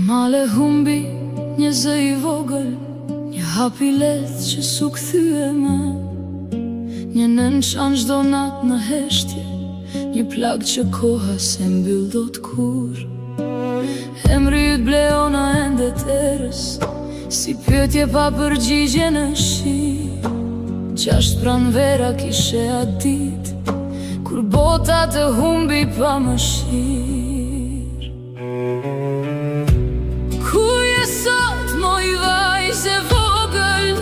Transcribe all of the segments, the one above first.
male humbi një zë i vogël, një hap i lehtë që s'u kthye. Një nën çan çdo natë në heshtje, një plagë që koha se mbyll dot kur. Emri yt bleona ende terës, si pyetje pa përgjigje në shi. 6 pranvera kishe atë ditë, kur bota të humbi pa mëshirë. Ku je sot, moj vajzë e vogël?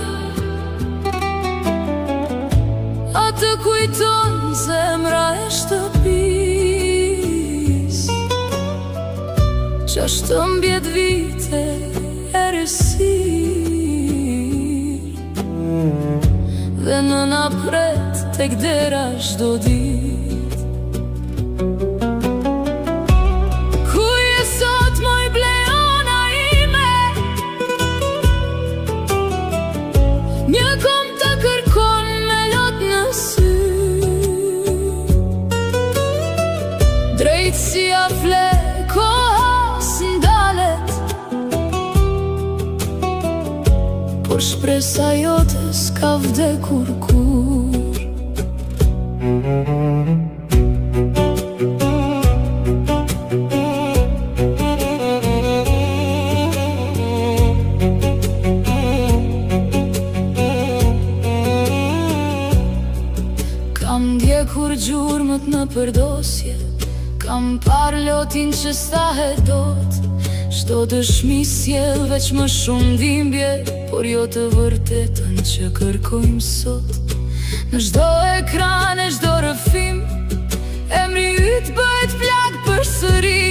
A të kujton zemra e shtëpis? 16 vite e rësir, dhe nëna pret tek dera çdo ditë. Ku je sot, moj bleona ime? Një kom të kërkon me lot në sy, drejtësia fle, koha s'ndalet, por shpresa jote s'ka vdekur kur. Kam ndjekur gjurmët në përdosje, kam par lotin që stahet dot. Çdo dëshmi sjell veç më shumë dhimbje, por jo të vërtetën që kërkojmë sot. Në çdo ekran e çdo rrëfim, emri yt bëhet plagë përsëri,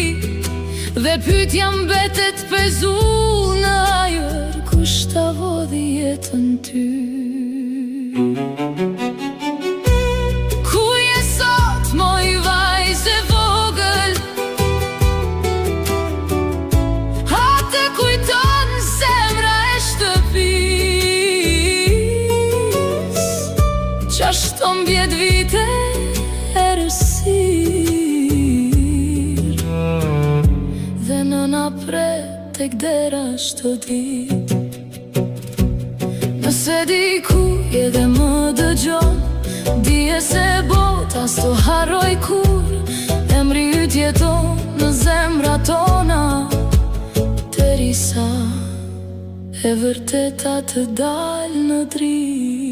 dhe pyetja mbetet pezull në ajër, kush ta vodhi jetën ty? Ku je sot, moj vajzë e vogël? A të kujton zemra e shtëpis? 16 vite e rësir, dhe nëna pret tek dera çdo ditë. Nëse dikuj edhe më dëgjon, dije se bota s'to harroj kur. Emri yt jeton në zemrat tona, derisa e vërteta të dalë në dritë.